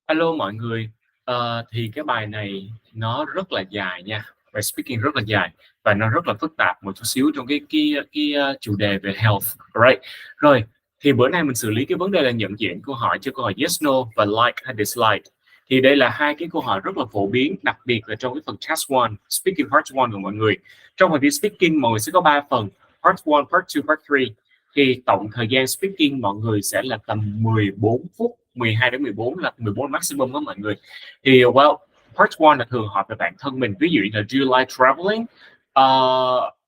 Alo mọi người, thì cái bài này nó rất là dài nha, bài speaking rất là dài và nó rất là phức tạp một chút xíu trong cái chủ đề về health, right? Rồi, thì bữa nay mình xử lý cái vấn đề là nhận diện câu hỏi cho câu hỏi yes, no và like hay dislike. Thì đây là hai cái câu hỏi rất là phổ biến, đặc biệt là trong cái phần task 1, speaking part 1 của mọi người. Trong phần thi speaking mọi người sẽ có 3 phần, part 1, part 2, part 3. Thì tổng thời gian speaking mọi người sẽ là tầm 14 phút, 12 đến 14 là 14 maximum đó mọi người. Thì part 1 là thường hỏi về bản thân mình, ví dụ như là do you like traveling,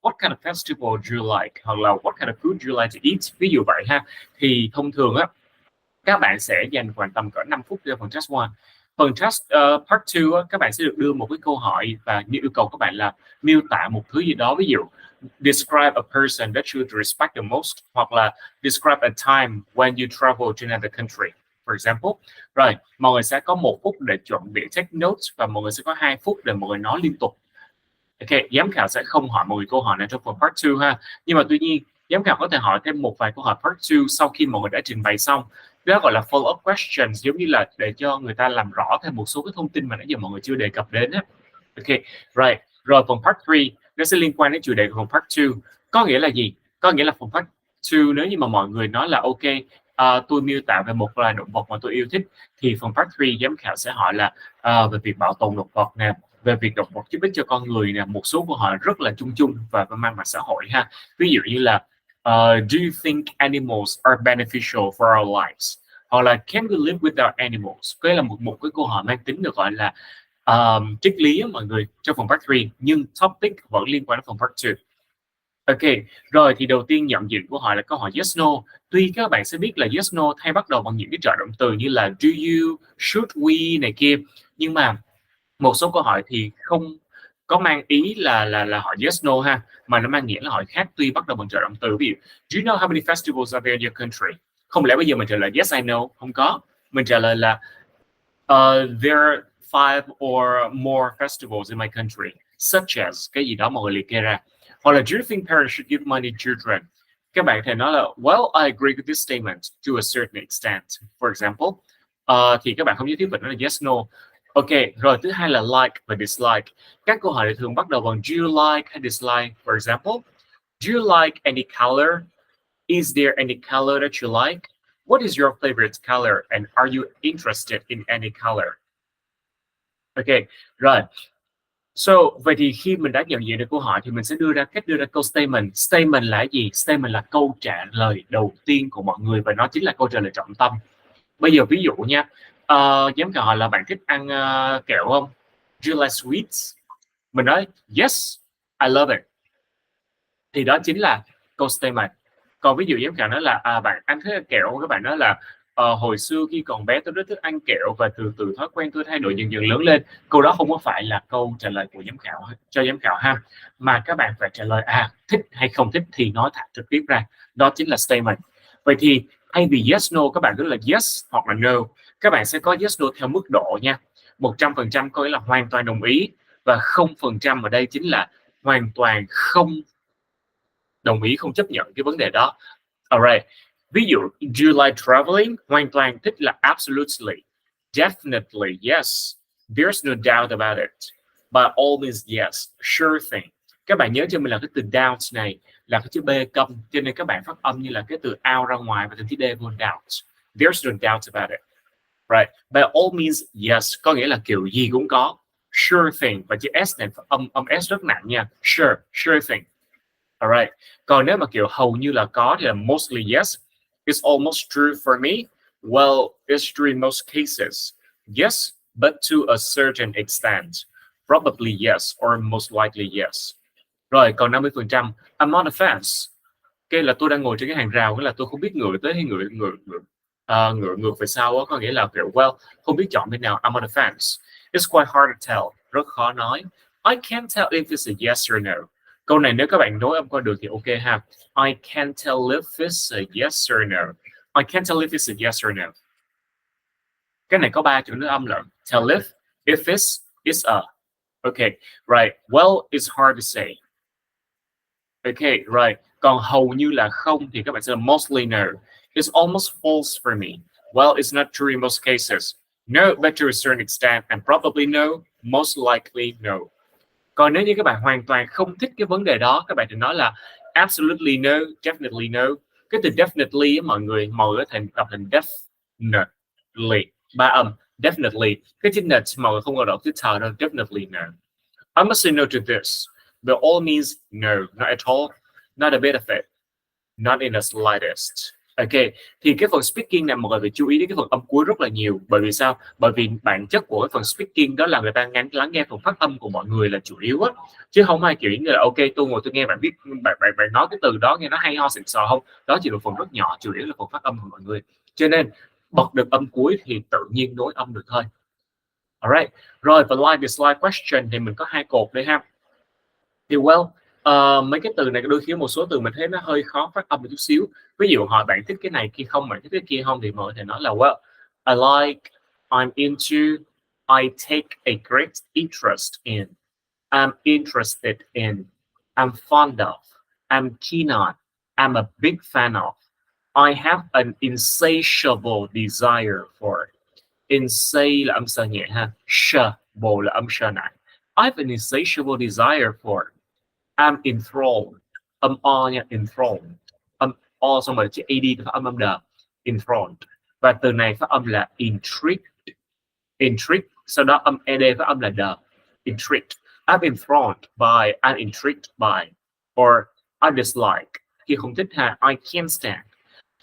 what kind of festival do you like, hoặc là what kind of food do you like to eat, ví dụ vậy ha. Thì thông thường á các bạn sẽ dành khoảng tầm cỡ 5 phút cho phần task 1. Phần task part 2 á, các bạn sẽ được đưa một cái câu hỏi và yêu cầu các bạn là miêu tả một thứ gì đó, ví dụ describe a person that you respect the most, hoặc là describe a time when you travel to another country, for example. Rồi, mọi người sẽ có 1 phút để chuẩn bị take notes và mọi người sẽ có 2 phút để mọi người nói liên tục. Ok, giám khảo sẽ không hỏi mọi người câu hỏi này trong phần part 2 ha. Nhưng mà tuy nhiên, giám khảo có thể hỏi thêm một vài câu hỏi part 2 sau khi mọi người đã trình bày xong. Đó gọi là follow-up questions, giống như là để cho người ta làm rõ thêm một số cái thông tin mà nãy giờ mọi người chưa đề cập đến á. Ok, right. Rồi phần part 3 nó sẽ liên quan đến chủ đề của phần part 2. Có nghĩa là gì? Có nghĩa là phần part 2 nếu như mà mọi người nói là ok, tôi miêu tả về một loài động vật mà tôi yêu thích, thì phần part 3 giám khảo sẽ hỏi là về việc bảo tồn động vật nè, về việc động vật giúp ích cho con người nè, một số câu hỏi rất là chung chung và mang mặt xã hội ha. Ví dụ như là do you think animals are beneficial for our lives, hoặc là can we live without animals. Cái là một cái câu hỏi mang tính được gọi là triết lý mọi người trong phần part 3, nhưng topic vẫn liên quan đến phần part 2. Ok, rồi thì đầu tiên nhận diện câu hỏi là câu hỏi yes no. Tuy các bạn sẽ biết là yes no hay bắt đầu bằng những cái trợ động từ như là do you, should we này kia, nhưng mà một số câu hỏi thì không có mang ý là hỏi yes no ha, mà nó mang nghĩa là hỏi khác tuy bắt đầu bằng trợ động từ. Ví dụ do you know how many festivals are there in your country? Không lẽ bây giờ mình trả lời yes I know, không có, mình trả lời là there are 5 or more festivals in my country, such as cái gì đó mọi người liệt kê ra. Hoặc là do you think parents should give money to children? Các bạn thể nói là well I agree with this statement to a certain extent, for example. Thì các bạn không nhất thiết phải nói là yes no. Ok, rồi thứ hai là like và dislike. Các câu hỏi thường bắt đầu bằng do you like hay dislike. For example, do you like any color? Is there any color that you like? What is your favorite color and are you interested in any color? Ok, rồi. So, vậy thì khi mình đã nhận diện được câu hỏi thì mình sẽ đưa ra câu statement. Statement là gì? Statement là câu trả lời đầu tiên của mọi người và nó chính là câu trả lời trọng tâm. Bây giờ ví dụ nha, giám khảo hỏi là bạn thích ăn kẹo không? Do you like sweets? Mình nói yes, I love it. Thì đó chính là câu statement. Còn ví dụ giám khảo nói là bạn ăn thích ăn kẹo không? Các bạn nói là hồi xưa khi còn bé tôi rất thích ăn kẹo và từ thói quen tôi thay đổi dần dần lớn lên. Câu đó không có phải là câu trả lời của giám khảo cho giám khảo ha, mà các bạn phải trả lời thích hay không thích thì nói thẳng trực tiếp ra. Đó chính là statement. Vậy thì thay vì yes no các bạn cứ là yes hoặc là no. Các bạn sẽ có yes no theo mức độ nha. 100% có nghĩa là hoàn toàn đồng ý, và 0% ở đây chính là hoàn toàn không đồng ý, không chấp nhận cái vấn đề đó. Alright. Ví dụ do you like traveling? Hoàn toàn thích là absolutely, definitely yes, there's no doubt about it, by all means yes, sure thing. Các bạn nhớ cho mình là cái từ doubt này là cái chữ B câm, cho nên các bạn phát âm như là cái từ out ra ngoài và từ chữ D vô, doubt. There's no doubt about it. Right. By all means yes có nghĩa là kiểu gì cũng có. Sure thing, và chữ S này âm S rất nặng nha. Sure thing. Alright. Còn nếu mà kiểu hầu như là có thì là mostly yes. It's almost true for me. Well, it's true in most cases. Yes, but to a certain extent. Probably yes or most likely yes. Rồi, còn 50%. I'm not a fence. Cái là tôi đang ngồi trên cái hàng rào, cái là tôi không biết ngựa tới hay ngựa về sau đó, có nghĩa là kiểu well không biết chọn bên nào. I'm on the fence. It's quite hard to tell, rất khó nói. I can't tell if it's a yes or no. Câu này nếu các bạn nối âm qua được thì ok ha. I can't tell if it's a yes or no. I can't tell if it's a yes or no. Cái này có 3 chữ nối âm lận. Tell if it's a. Okay, right. Well, it's hard to say. Okay, right. Còn hầu như là không thì các bạn sẽ là mostly no. It's almost false for me. Well, it's not true in most cases. No, but to a certain extent, and probably no, most likely no. Còn nếu như các bạn hoàn toàn không thích cái vấn đề đó, các bạn thì nói là absolutely no, definitely no. Cái từ definitely á, mọi người có thể đọc thành definitely, ba âm, definitely. Cái chữ net mọi người không có đọc chữ thờ đâu, definitely no. I must say no to this. The all means no, not at all, not a bit of it, not in the slightest. Ok, thì cái phần speaking này mọi người phải chú ý đến cái phần âm cuối rất là nhiều. Bởi vì sao? Bởi vì bản chất của cái phần speaking đó là người ta lắng nghe phần phát âm của mọi người là chủ yếu á, chứ không ai kiểu như là ok tôi ngồi tôi nghe bạn biết bạn nói cái từ đó nghe nó hay ho xịn sò không, đó chỉ là phần rất nhỏ, chủ yếu là phần phát âm của mọi người. Cho nên bật được âm cuối thì tự nhiên nối âm được thôi. Alright, rồi và like dislike question thì mình có hai cột đây ha. Thì mấy cái từ này đôi khi một số từ mình thấy nó hơi khó phát âm một chút xíu. Ví dụ hỏi bạn thích cái này kia không, bạn thích cái kia không, thì mọi người thể nói là well, I like, I'm into, I take a great interest in, I'm interested in, I'm fond of, I'm keen on, I'm a big fan of, I have an insatiable desire for. Insane là âm sờ nhẹ ha, sable là âm sờ nặng. I have an insatiable desire for. I'm enthralled, âm o nha, enthralled, âm o xong rồi chữ ad thì phát âm đờ, enthralled. Và từ này phát âm là intrigued, sau đó âm ed phát âm là đờ, intrigued. I'm enthralled by, I'm intrigued by, or I dislike, khi không thích ha, I can't stand.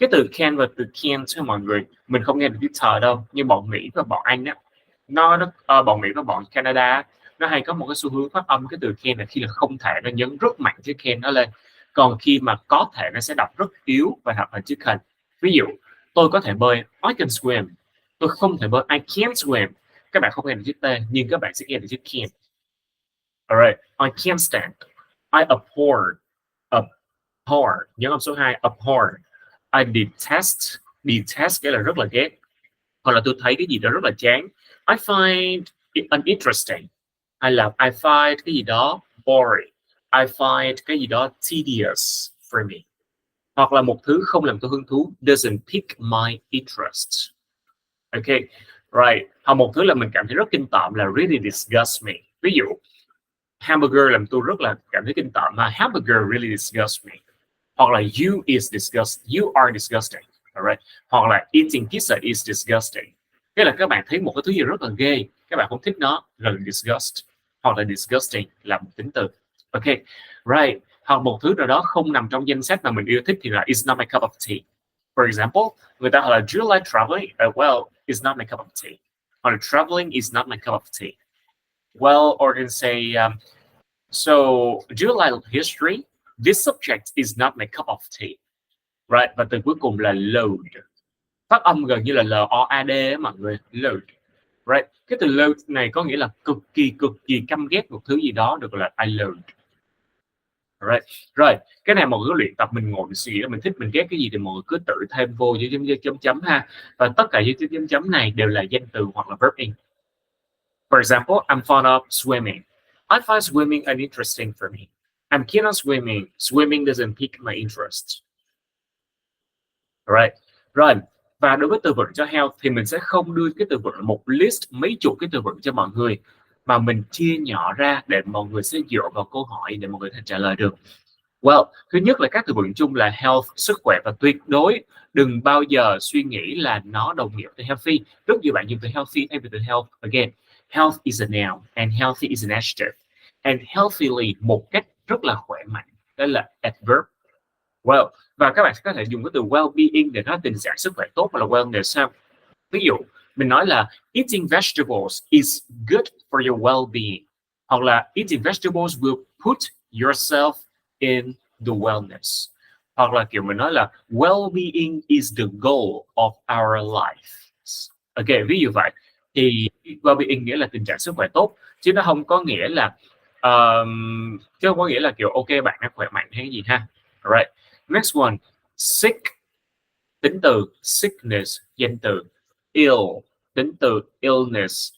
Cái từ can và từ can't cho mọi người, mình không nghe được chữ thờ đâu, nhưng bọn Mỹ và bọn Anh á, bọn Mỹ và bọn Canada nó hay có một cái xu hướng phát âm cái từ can là khi là không thể nó nhấn rất mạnh chữ can nó lên, còn khi mà có thể nó sẽ đọc rất yếu và đọc là chữ can. Ví dụ tôi có thể bơi, I can swim. Tôi không thể bơi, I can't swim. Các bạn không nghe được chữ t nhưng các bạn sẽ nghe được chữ can. Alright, I can't stand, I abhor, nhấn âm số 2, abhor. I detest nghĩa là rất là ghét, hoặc là tôi thấy cái gì đó rất là chán. I find it uninteresting, hay là I find cái gì đó boring, I find cái gì đó tedious for me, hoặc là một thứ không làm tôi hứng thú, doesn't pique my interest. Ok, right. Hoặc một thứ là mình cảm thấy rất kinh tởm là really disgusts me. Ví dụ hamburger làm tôi rất là cảm thấy kinh tởm, mà hamburger really disgusts me. Hoặc là you are disgusting, alright. Hoặc là eating pizza is disgusting. Nghĩa là các bạn thấy một cái thứ gì rất là ghê, các bạn không thích nó, là disgust. Hoặc là disgusting là một tính từ. Ok, right. Hoặc một thứ nào đó không nằm trong danh sách mà mình yêu thích thì là it's not my cup of tea. For example, người ta hỏi là do you like traveling? Well, it's not my cup of tea. Hoặc là traveling is not my cup of tea. Well, or can say, so do you like history? This subject is not my cup of tea. Right, và từ cuối cùng là load. Phát âm gần như là L-O-A-D mọi người, load. Right, cái từ load này có nghĩa là cực kỳ căm ghét một thứ gì đó, được là I load. Right, rồi, cái này mọi người luyện tập, mình ngồi mình suy nghĩ, mình thích mình ghét cái gì thì mọi người cứ tự thêm vô chấm ha. Và tất cả những chấm này đều là danh từ hoặc là verb in. For example, I'm fond of swimming. I find swimming uninteresting for me. I'm keen on swimming. Swimming doesn't pique my interest. Right. Rồi, và đối với từ vựng cho health thì mình sẽ không đưa cái từ vựng một list mấy chục cái từ vựng cho mọi người, mà mình chia nhỏ ra để mọi người sẽ dựa vào câu hỏi để mọi người thể trả lời được. Well, thứ nhất là các từ vựng chung là health, sức khỏe, và tuyệt đối đừng bao giờ suy nghĩ là nó đồng nghĩa với healthy. Rất nhiều bạn dùng từ healthy thay vì từ health. Again, health is a noun and healthy is an adjective. And healthily một cách rất là khỏe mạnh, đó là adverb. Well, và các bạn sẽ có thể dùng cái từ well-being để nói tình trạng sức khỏe tốt, hoặc là wellness. Ví dụ mình nói là eating vegetables is good for your well-being, hoặc là eating vegetables will put yourself in the wellness, hoặc là kiểu mình nói là well-being is the goal of our life. Ok, ví dụ vậy thì well-being nghĩa là tình trạng sức khỏe tốt, chứ nó không có nghĩa là chứ không có nghĩa là kiểu ok bạn đang khỏe mạnh hay cái gì ha. Alright. Next one, sick, tính từ sickness, danh từ. Ill, tính từ illness,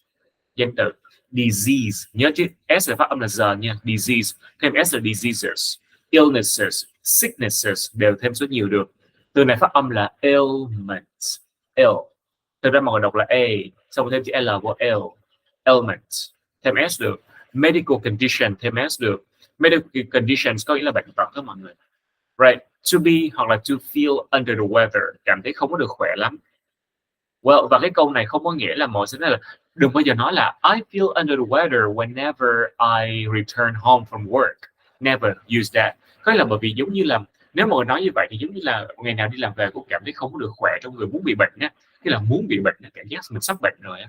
danh từ. Disease, nhớ chứ S là phát âm là giờ nha, disease, thêm S là diseases, illnesses, sicknesses đều thêm số nhiều được. Từ này phát âm là ailments, ill. Thực ra mọi người đọc là A, xong rồi thêm chữ L của L, ailment, thêm S được. Medical condition, thêm S được. Medical conditions có nghĩa là bệnh tật đó mọi người. Right, to be hoặc là to feel under the weather, cảm thấy không có được khỏe lắm. Well, và cái câu này không có nghĩa là mọi người sẽ nói là đừng bao giờ nói là I feel under the weather whenever I return home from work. Never use that. Có nghĩa là bởi vì giống như là nếu mà nói như vậy thì giống như là ngày nào đi làm về cũng cảm thấy không có được khỏe, trong người muốn bị bệnh á, cái là muốn bị bệnh, cảm giác mình sắp bệnh rồi á.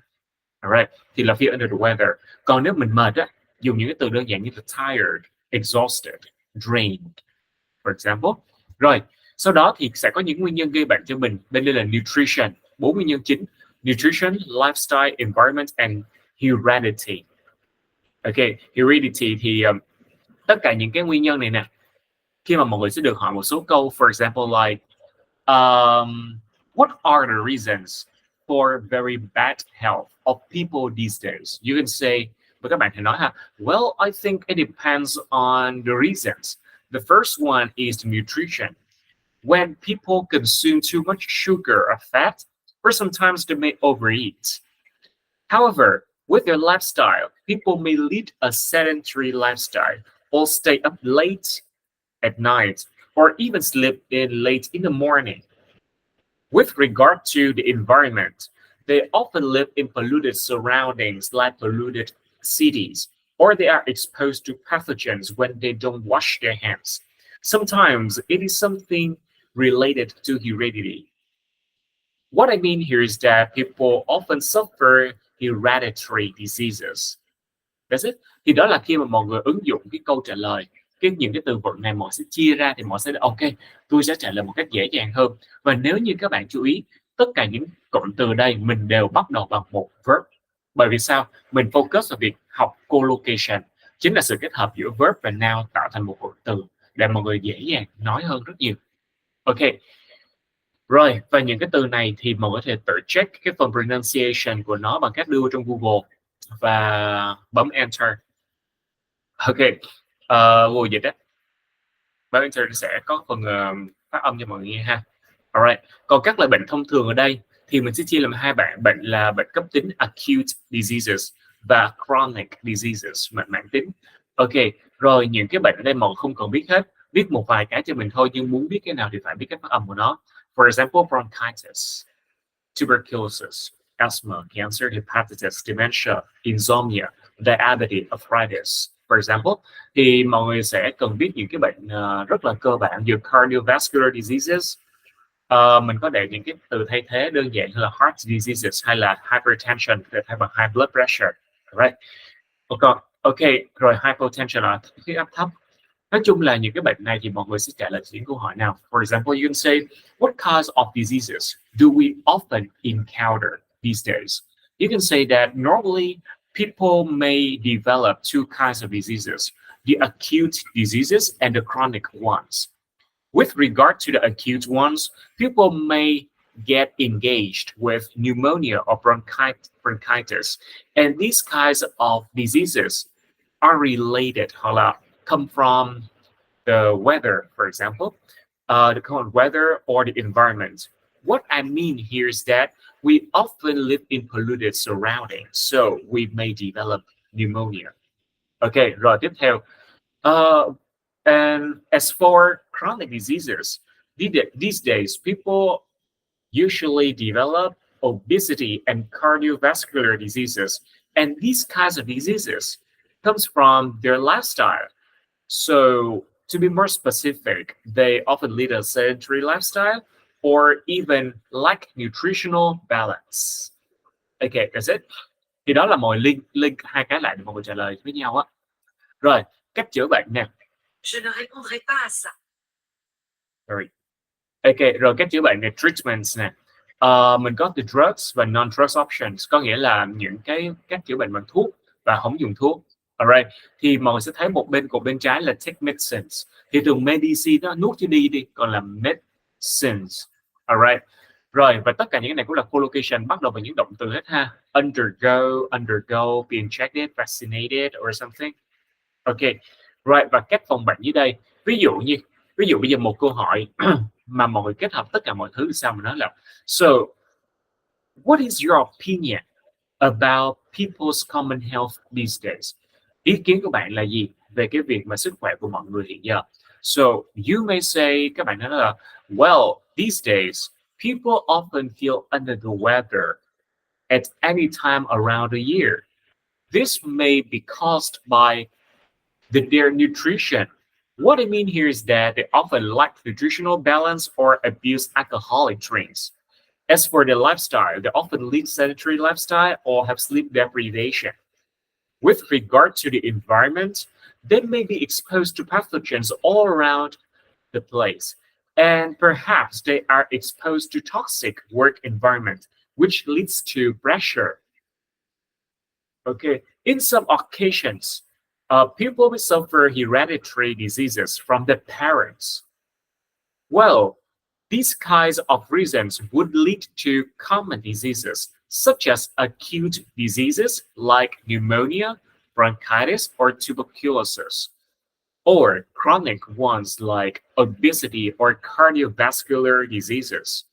Alright, thì là feel under the weather. Còn nếu mình mệt á, dùng những cái từ đơn giản như là tired, exhausted, drained, for example. Rồi, sau đó thì sẽ có những nguyên nhân gây bệnh cho mình. Bên đây là nutrition, 4 nguyên nhân chính: nutrition, lifestyle, environment and heredity. Ok, heredity thì tất cả những cái nguyên nhân này nè, khi mà mọi người sẽ được hỏi một số câu, for example like what are the reasons for very bad health of people these days? You can say, và các bạn hãy nói ha, well, I think it depends on the reasons. The first one is nutrition. When people consume too much sugar or fat, or sometimes they may overeat. However, with their lifestyle, people may lead a sedentary lifestyle or stay up late at night or even sleep in late in the morning. With regard to the environment, they often live in polluted surroundings like polluted cities, or they are exposed to pathogens when they don't wash their hands. Sometimes it is something related to heredity. What I mean here is that people often suffer hereditary diseases. That's it. Thì đó là khi mà mọi người ứng dụng cái câu trả lời, những cái từ vựng này mọi sẽ chia ra thì mọi sẽ ok, tôi sẽ trả lời một cách dễ dàng hơn. Và nếu như các bạn chú ý, tất cả những cụm từ đây mình đều bắt đầu bằng một verb. Bởi vì sao? Mình focus vào việc học collocation, chính là sự kết hợp giữa verb và noun tạo thành một cụm từ để mọi người dễ dàng nói hơn rất nhiều. Ok. Rồi, và những cái từ này thì mọi người có thể tự check cái phần pronunciation của nó bằng cách đưa trong Google và bấm Enter. Ok, Google dịch á, bấm Enter sẽ có phần phát âm cho mọi người nghe ha. Alright, còn các loại bệnh thông thường ở đây thì mình sẽ chia làm hai bạn. Bệnh là bệnh cấp tính acute diseases và chronic diseases, bệnh mãn tính. Ok, rồi những cái bệnh ở đây mọi người không cần biết hết, biết một vài cái cho mình thôi, nhưng muốn biết cái nào thì phải biết cách phát âm của nó. For example, bronchitis, tuberculosis, asthma, cancer, hepatitis, dementia, insomnia, diabetes, arthritis. For example, thì mọi người sẽ cần biết những cái bệnh rất là cơ bản như cardiovascular diseases. Mình có để những cái từ thay thế đơn giản như là heart diseases hay là hypertension để thay bằng high blood pressure. Right. Ok, rồi hypotension là huyết áp thấp. Nói chung là những cái bệnh này thì mọi người sẽ trả lời những câu hỏi nào. For example, you can say, what kinds of diseases do we often encounter these days? You can say that normally people may develop two kinds of diseases, the acute diseases and the chronic ones. With regard to the acute ones, people may get engaged with pneumonia or bronchitis, and these kinds of diseases are related or come from the weather, for example, the cold weather or the environment. What I mean here is that we often live in polluted surroundings, so we may develop pneumonia. Okay, rồi tiếp theo. And as for chronic diseases, these days people usually develop obesity and cardiovascular diseases, and these kinds of diseases comes from their lifestyle. So to be more specific, they often lead a sedentary lifestyle or even lack nutritional balance. Okay, that's it. Thì đó là mọi link hai cái lại để mọi người trả lời với nhau á. Rồi, cách chữa bệnh nè. Je ne répondrai pas à ça. Sorry. Ok, rồi cách chữa bệnh này, treatments nè. Mình có the drugs và non-drugs options, có nghĩa là những cái cách chữa bệnh bằng thuốc và không dùng thuốc. Alright, thì mọi người sẽ thấy một bên cột bên trái là take medicines. Thì thường medicine nó nuốt chứ đi, còn là medicines. Alright. Rồi, và tất cả những cái này cũng là collocation bắt đầu bằng những động từ hết ha. Undergo, be injected, vaccinated or something. Ok, right, và cách phòng bệnh dưới đây. Ví dụ bây giờ một câu hỏi mà mọi người kết hợp tất cả mọi thứ thì sao mà nói là so What is your opinion about people's common health these days? Ý kiến của bạn là gì về cái việc mà sức khỏe của mọi người hiện giờ? So you may say, các bạn nói là, well, these days, people often feel under the weather at any time around the year. This may be caused by their nutrition. What I mean here is that they often lack nutritional balance or abuse alcoholic drinks. As for their lifestyle, they often lead sedentary lifestyle or have sleep deprivation. With regard to the environment, they may be exposed to pathogens all around the place, and perhaps they are exposed to toxic work environment, which leads to pressure. Okay, in some occasions, people will suffer hereditary diseases from their parents. Well, these kinds of reasons would lead to common diseases such as acute diseases like pneumonia, bronchitis, or tuberculosis, or chronic ones like obesity or cardiovascular diseases.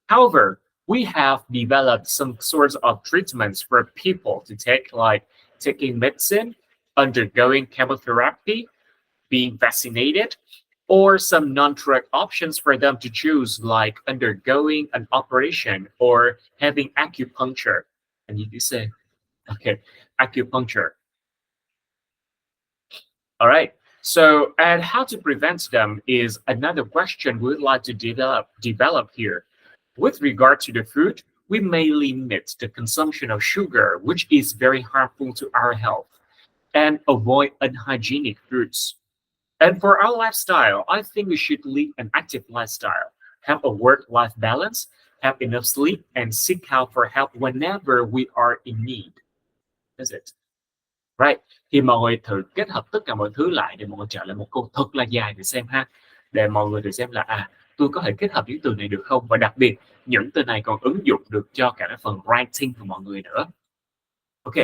However, we have developed some sorts of treatments for people to take, like taking medicine, undergoing chemotherapy, being vaccinated, or some non-drug options for them to choose, like undergoing an operation or having acupuncture. And you say, okay, acupuncture. All right. So, and how to prevent them is another question we would like to develop here. With regard to the food, we may limit the consumption of sugar, which is very harmful to our health, and avoid unhygienic foods. And for our lifestyle, I think we should lead an active lifestyle, have a work-life balance, have enough sleep, and seek out for help whenever we are in need. That's it. Right. Thì mọi người thử kết hợp tất cả mọi thứ lại để mọi người trả lời một câu thật là dài để xem ha. Để mọi người thử xem là tôi có thể kết hợp những từ này được không? Và đặc biệt những từ này còn ứng dụng được cho cả cái phần writing của mọi người nữa. Ok,